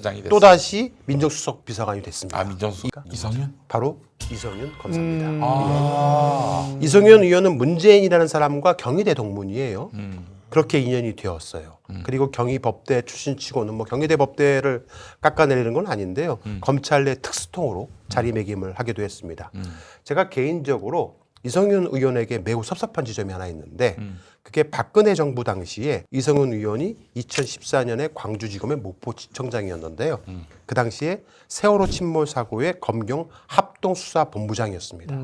검찰총장이 됐어요. 또다시 민정수석 비서관이 됐습니다. 민정수석 이성윤? 바로 이성윤 검사입니다. 이성윤 의원은 문재인이라는 사람과 경희대 동문이에요. 그렇게 인연이 되었어요. 그리고 경희법대 출신치고는 뭐 경희대 법대를 깎아내리는 건 아닌데요. 검찰 내 특수통으로 자리매김을 하기도 했습니다. 제가 개인적으로 이성윤 의원에게 매우 섭섭한 지점이 하나 있는데 그게 박근혜 정부 당시에 이성윤 의원이 2014년에 광주지검의 목포지청장이었는데요. 그 당시에 세월호 침몰 사고의 검경 합동수사본부장이었습니다.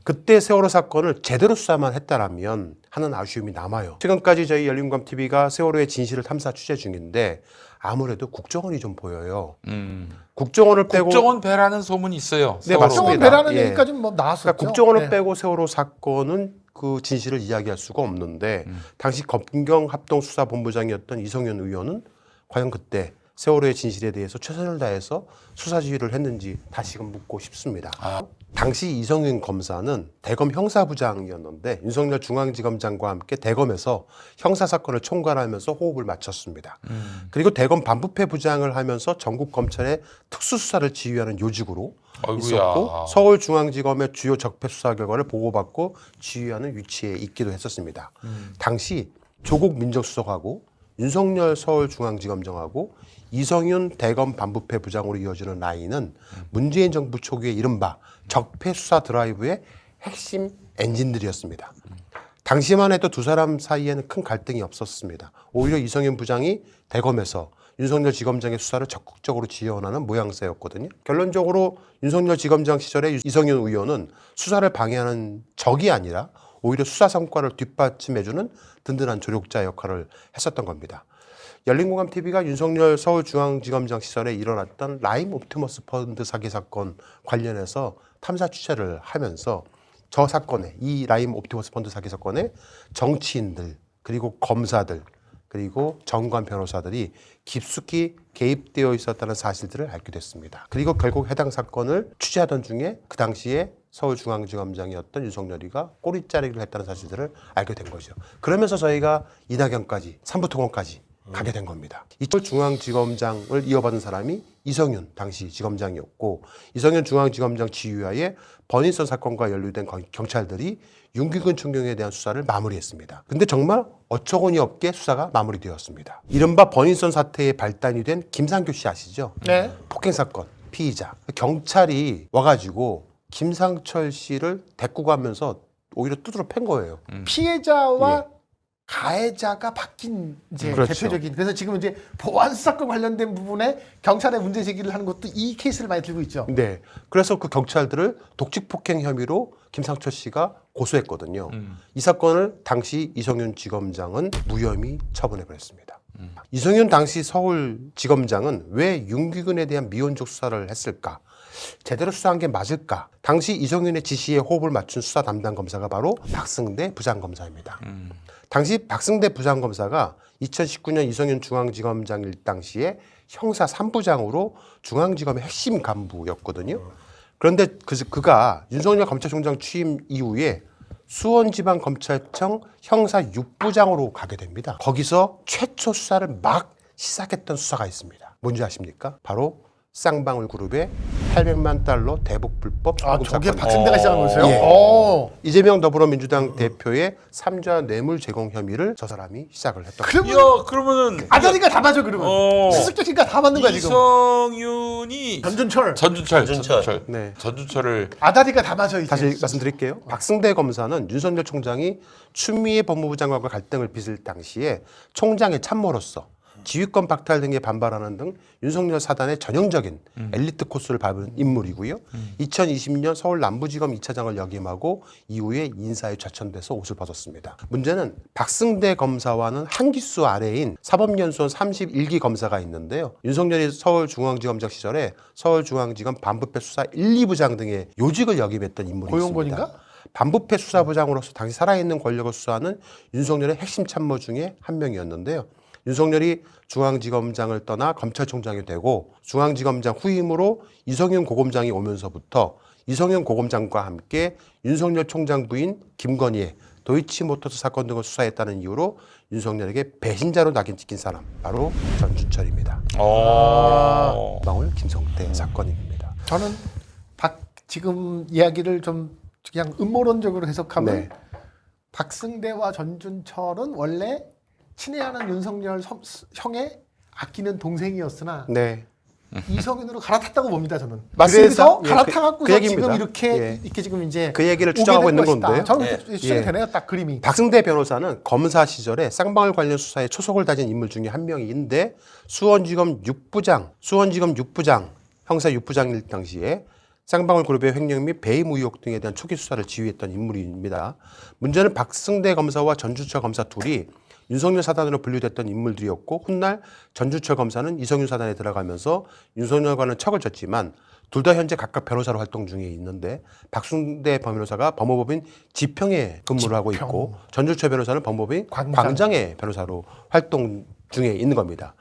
그때 세월호 사건을 제대로 수사만 했다라면 하는 아쉬움이 남아요. 지금까지 저희 열린공감TV가 세월호의 진실을 탐사 취재 중인데 아무래도 국정원이 좀 보여요. 국정원을 빼고 국정원 배라는 소문이 있어요. 네, 세월호. 맞습니다. 국정원 배라는 예. 얘기까지 뭐 나왔었죠. 그러니까 국정원을 네. 빼고 세월호 사건은 그 진실을 이야기할 수가 없는데 당시 검경 합동수사본부장이었던 이성윤 의원은 과연 그때 세월호의 진실에 대해서 최선을 다해서 수사 지휘를 했는지 다시금 묻고 싶습니다. 당시 이성윤 검사는 대검 형사부장이었는데 윤석열 중앙지검장과 함께 대검에서 형사사건을 총괄하면서 호흡을 맞췄습니다. 그리고 대검 반부패 부장을 하면서 전국 검찰의 특수수사를 지휘하는 요직으로 있었고 서울중앙지검의 주요 적폐 수사 결과를 보고받고 지휘하는 위치에 있기도 했었습니다. 당시 조국 민정수석하고 윤석열 서울중앙지검장하고 이성윤 대검 반부패 부장으로 이어지는 라인은 문재인 정부 초기에 이른바 적폐 수사 드라이브의 핵심 엔진들이었습니다. 당시만 해도 두 사람 사이에는 큰 갈등이 없었습니다. 오히려 이성윤 부장이 대검에서 윤석열 지검장의 수사를 적극적으로 지원하는 모양새였거든요. 결론적으로 윤석열 지검장 시절에 이성윤 의원은 수사를 방해하는 적이 아니라 오히려 수사 성과를 뒷받침해주는 든든한 조력자 역할을 했었던 겁니다. 열린공감TV가 윤석열 서울중앙지검장 시절에 일어났던 라임 옵티머스 펀드 사기 사건 관련해서 탐사 취재를 하면서 저 사건에 이 라임 옵티머스 펀드 사기 사건에 정치인들 그리고 검사들 그리고 정관 변호사들이 깊숙이 개입되어 있었다는 사실들을 알게 됐습니다. 그리고 결국 해당 사건을 취재하던 중에 그 당시에 서울중앙지검장이었던 윤석열이가 꼬리자르기를 했다는 사실들을 알게 된 거죠. 그러면서 저희가 이낙연까지 삼부토건까지 가게 된 겁니다. 이철 중앙지검장을 이어받은 사람이 이성윤 당시 지검장이었고 이성윤 중앙지검장 지휘하에 버닝썬 사건과 연루된 경찰들이 윤기근 총경에 대한 수사를 마무리했습니다. 근데 정말 어처구니 없게 수사가 마무리되었습니다. 이른바 버닝썬 사태의 발단이 된 김상규 씨 아시죠? 네. 폭행 사건 피의자. 경찰이 와가지고 김상철 씨를 데리고 가면서 오히려 두드러 팬 거예요. 피해자와 가해자가 바뀐 이제 그렇죠. 대표적인 그래서 지금 이제 보안 수사권 관련된 부분에 경찰에 문제 제기를 하는 것도 이 케이스를 많이 들고 있죠. 네. 그래서 그 경찰들을 독직 폭행 혐의로 김상철 씨가 고소했거든요. 이 사건을 당시 이성윤 지검장은 무혐의 처분해 버렸습니다. 이성윤 당시 서울지검장은 왜 윤기근에 대한 미온적 수사를 했을까? 제대로 수사한 게 맞을까? 당시 이성윤의 지시에 호흡을 맞춘 수사 담당 검사가 바로 박승대 부장검사입니다. 당시 박승대 부장검사가 2019년 이성윤 중앙지검장 일 당시에 형사 3부장으로 중앙지검의 핵심 간부였거든요. 그런데 그가 윤석열 검찰총장 취임 이후에 수원지방검찰청 형사 6부장으로 가게 됩니다. 거기서 최초 수사를 막 시작했던 수사가 있습니다. 뭔지 아십니까? 바로 쌍방울 그룹의 800만 달러 대북 불법 송금 저게 사건. 박승대가 시작한 거였어요? 예. 오. 이재명 더불어민주당 대표의 3자 뇌물 제공 혐의를 저 사람이 시작을 했던 거예요. 그러면 그러면은 아다리가 다 맞아 그러면. 수습적이니까 다 맞는 거야 지금. 이성윤이 전준철. 전준철. 네. 전준철을 아다리가 다 맞아 이제. 다시 말씀드릴게요. 박승대 검사는 윤석열 총장이 추미애 법무부 장관과 갈등을 빚을 당시에 총장의 참모로서 지휘권 박탈 등에 반발하는 등 윤석열 사단의 전형적인 엘리트 코스를 밟은 인물이고요. 2020년 서울 남부지검 2차장을 역임하고 이후에 인사에 좌천돼서 옷을 벗었습니다. 문제는 박승대 검사와는 한 기수 아래인 사법연수원 31기 검사가 있는데요. 윤석열이 서울중앙지검장 시절에 서울중앙지검 반부패 수사 1, 2부장 등의 요직을 역임했던 인물이 고용권인가? 있습니다. 반부패 수사부장으로서 당시 살아있는 권력을 수사하는 윤석열의 핵심 참모 중에 한 명이었는데요. 윤석열이 중앙지검장을 떠나 검찰총장이 되고 중앙지검장 후임으로 이성윤 고검장이 오면서부터 이성윤 고검장과 함께 윤석열 총장 부인 김건희의 도이치모터스 사건 등을 수사했다는 이유로 윤석열에게 배신자로 낙인 찍힌 사람 바로 전준철입니다. 방울 김성태 사건입니다. 저는 지금 이야기를 좀 그냥 음모론적으로 해석하면 네. 박승대와 전준철은 원래 친애하는 윤석열 형의 아끼는 동생이었으나 네. 이성윤으로 갈아탔다고 봅니다. 저는. 맞습니다. 그래서 예, 갈아타갖고 그 얘기입니다. 지금 이렇게 예. 이렇게 지금 이제 그 얘기를 오게 추정하고 된 있는 것이다. 건데. 저는 예. 추정이 되네요. 딱 그림이. 박승대 변호사는 검사 시절에 쌍방울 관련 수사에 초석을 다진 인물 중에 한 명인데 수원지검 6부장 형사 6부장일 당시에 쌍방울 그룹의 횡령 및 배임 의혹 등에 대한 초기 수사를 지휘했던 인물입니다. 문제는 박승대 검사와 전주철 검사 둘이 윤석열 사단으로 분류됐던 인물들이었고 훗날 전주철 검사는 이성윤 사단에 들어가면서 윤석열과는 척을 졌지만 둘 다 현재 각각 변호사로 활동 중에 있는데 박승대 변호사가 법무법인 지평에 근무를 하고 있고 전주철 변호사는 법무법인 광장의 변호사로 활동 중에 있는 겁니다.